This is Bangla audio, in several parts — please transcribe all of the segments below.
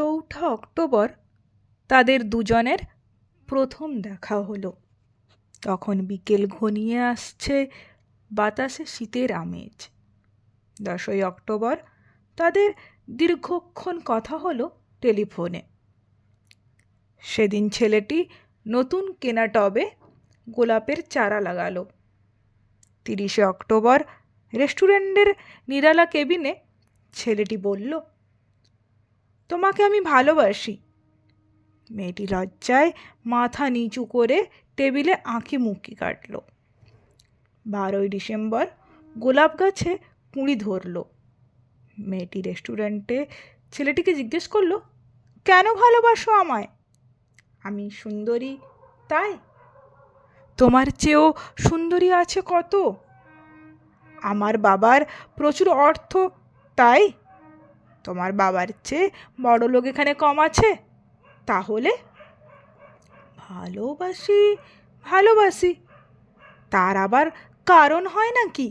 4 অক্টোবর তাদের দুজনের প্রথম দেখা হলো। তখন বিকেল ঘনিয়ে আসছে, বাতাসে শীতের আমেজ। 10 অক্টোবর তাদের দীর্ঘক্ষণ কথা হলো টেলিফোনে। সেদিন ছেলেটি নতুন কেনা টবে গোলাপের চারা লাগালো। 30 অক্টোবর রেস্টুরেন্টের নিরালা কেবিনে ছেলেটি বলল, তোমাকে আমি ভালোবাসি। মেয়েটি লজ্জায় মাথা নিচু করে টেবিলে আঁকি মুকি কাটল। 12 ডিসেম্বর গোলাপ গাছে কুঁড়ি ধরল। মেয়েটি রেস্টুরেন্টে ছেলেটিকে জিজ্ঞেস করলো, কেন ভালোবাসো আমায়? আমি সুন্দরী তাই? তোমার চেয়েও সুন্দরী আছে কত? আমার বাবার প্রচুর অর্থ তাই? তোমার বাবার চেয়ে বড় লোক এখানে কম আছে? তাহলে ভালোবাসি ভালোবাসি, তার আবার কারণ হয় নাকি?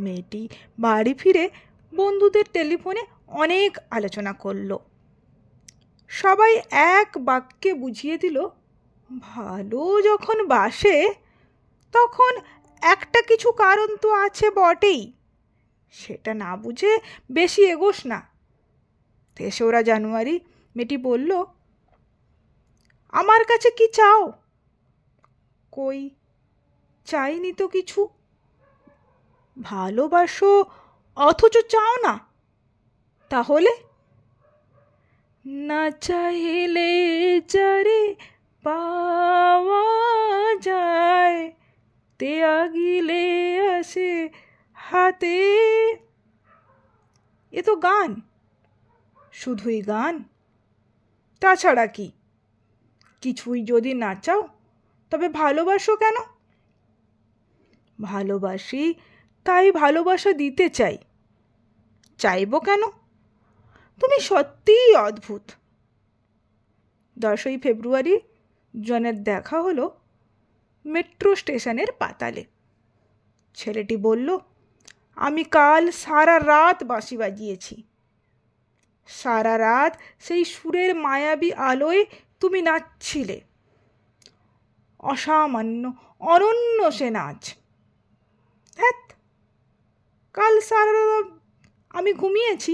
মেয়েটি বাড়ি ফিরে বন্ধুদের টেলিফোনে অনেক আলোচনা করলো। সবাই এক বাক্যে বুঝিয়ে দিল, ভালো যখন বাসে তখন একটা কিছু কারণ তো আছে বটেই, সেটা না বুঝে বেশি এগোস না। 3রা জানুয়ারি মেয়েটি বলল, আমার কাছে কি চাও? কই, চাইনি তো কিছু। ভালোবাসো অথচ চাও না? তাহলে না চাইলে যারে পাওয়া যায়, তে আগিলে আসে হাতে। এ তো গান, শুধুই গান, তাছাড়া কি? কিছুই যদি না চাও তবে ভালোবাসো কেন? ভালোবাসি তাই ভালোবাসা দিতে চাই, চাইবো কেন? তুমি সত্যিই অদ্ভুত। 10 ফেব্রুয়ারি জনের দেখা হলো মেট্রো স্টেশনের পাতালে। ছেলেটি বলল, আমি কাল সারা রাত বাঁশি বাজিয়েছি। সারা রাত সেই সুরের মায়াবী আলোয় তুমি নাচছিলে। অসামান্য অনন্য সে নাচ। ধ্যাৎ, কাল সারা রাত আমি ঘুমিয়েছি।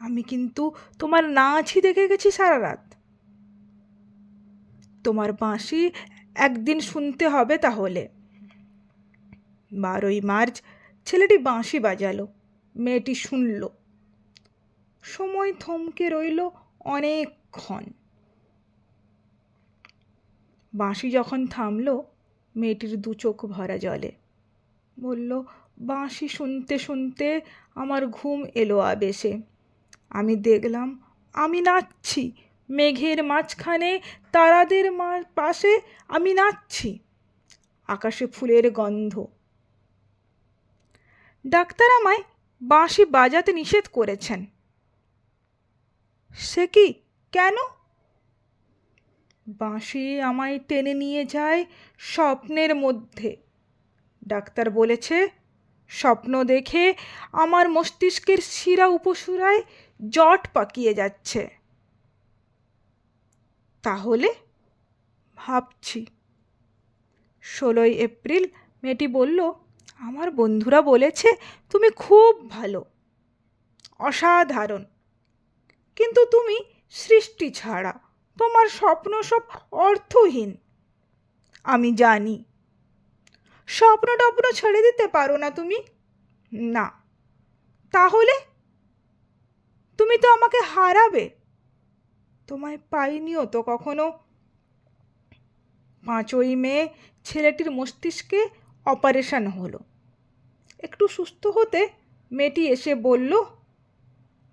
আমি কিন্তু তোমার নাচই দেখে গেছি সারা রাত। তোমার বাঁশি একদিন শুনতে হবে তাহলে। 12 মার্চ ছেলেটি বাঁশি বাজালো। মেয়েটি শুনল। সময় থমকে রইল অনেকক্ষণ। বাঁশি যখন থামল, মেয়েটির 2 চোখ ভরা জলে। বলল, বাঁশি শুনতে শুনতে আমার ঘুম এলো আবেশে। আমি দেখলাম আমি নাচছি, মেঘের মাঝখানে তারাদের পাশে আমি নাচছি। আকাশে ফুলের গন্ধ। ডাক্তার আমায় বাঁশি বাজাতে নিষেধ করেছেন। সে কি, কেন? বাঁশি আমায় টেনে নিয়ে যায় স্বপ্নের মধ্যে। ডাক্তার বলেছে, স্বপ্ন দেখে আমার মস্তিষ্কের শিরা উপশিরায় জট পাকিয়ে যাচ্ছে। তাহলে ভাবছি। 16 এপ্রিল মেয়েটি বলল, আমার বন্ধুরা বলেছে তুমি খুব ভালো, অসাধারণ, কিন্তু তুমি সৃষ্টি ছাড়া, তোমার স্বপ্ন সব অর্থহীন। আমি জানি। স্বপ্ন টপ্ন ছেড়ে দিতে পারো না তুমি? না। তাহলে তুমি তো আমাকে হারাবে। তোমায় পাইনিও তো কখনো। 5 মে ছেলেটির মস্তিষ্কে অপারেশন হলো। একটু সুস্থ হতে মেয়েটি এসে বলল,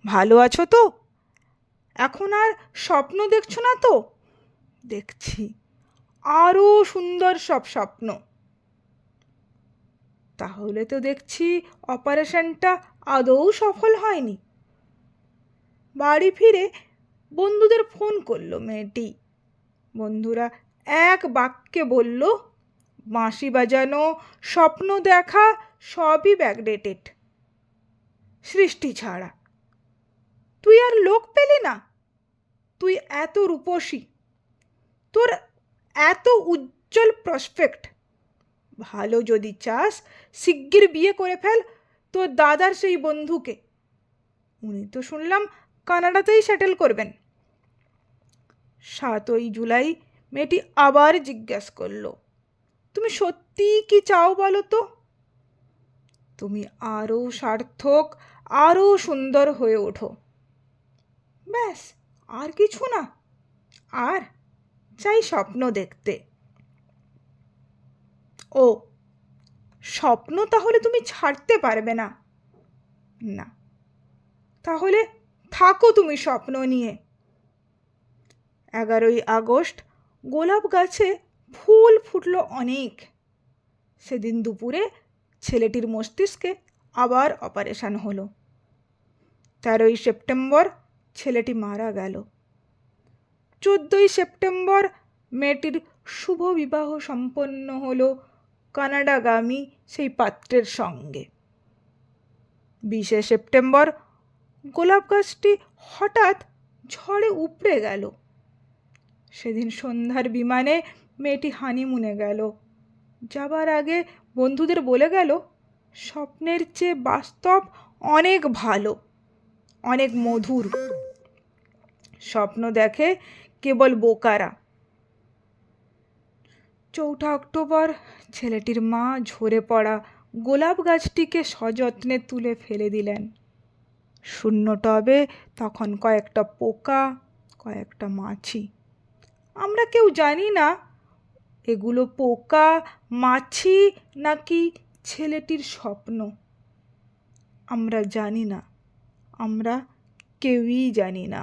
ভালো আছো তো? এখন আর স্বপ্ন দেখছো না তো? দেখছি, আরও সুন্দর সব স্বপ্ন। তাহলে তো দেখছি অপারেশনটা আদৌ সফল হয়নি। বাড়ি ফিরে বন্ধুদের ফোন করলো মেয়েটি। বন্ধুরা এক বাক্যে বলল, বাঁশি বাজানো, স্বপ্ন দেখা, সবই ব্যাকডেটেড, সৃষ্টি ছাড়া। তুই এত রূপসী, তোর এত উজ্জ্বল প্রসপেক্ট, ভালো যদি চাস শিগগির বিয়ে করে ফেল তোর দাদার সেই বন্ধুকে। উনি তো শুনলাম কানাডাতেই সেটেল করবেন। 7ই জুলাই মেয়েটি আবার জিজ্ঞেস করল, তুমি সত্যিই কি চাও বলো তো? তুমি আরও সার্থক, আরও সুন্দর হয়ে ওঠো, ব্যাস, আর কিছু না। আর চাই স্বপ্ন দেখতে। ও, স্বপ্ন তাহলে তুমি ছাড়তে পারবে না? না, তাহলে থাকো তুমি স্বপ্ন নিয়ে। 11ই আগস্ট গোলাপ গাছে ফুল ফুটল অনেক। সেদিন দুপুরে ছেলেটির মস্তিষ্কে আবার অপারেশন হলো। 13ই সেপ্টেম্বর ছেলেটি মারা গেল। 14ই সেপ্টেম্বর মেয়েটির শুভ বিবাহ সম্পন্ন হলো কানাডাগামী সেই পাত্রের সঙ্গে। 20শে সেপ্টেম্বর গোলাপ গাছটি হঠাৎ ঝড়ে উপড়ে গেল। সেদিন সন্ধ্যার বিমানে মেয়েটি হানিমুনে গেল। যাবার আগে বন্ধুদের বলে গেল, স্বপ্নের চেয়ে বাস্তব অনেক ভালো, অনেক মধুর। স্বপ্ন দেখে কেবল বোকারা। 4 অক্টোবর ছেলেটির মা ঝরে পড়া গোলাপ গাছটিকে সযত্নে তুলে ফেলে দিলেন। শূন্য টবে তখন কয়েকটা পোকা, কয়েকটা মাছি। আমরা কেউ জানি না এগুলো পোকা, মাছি নাকি ছেলেটির স্বপ্ন। আমরা জানি না, আমরা কেউই জানি না।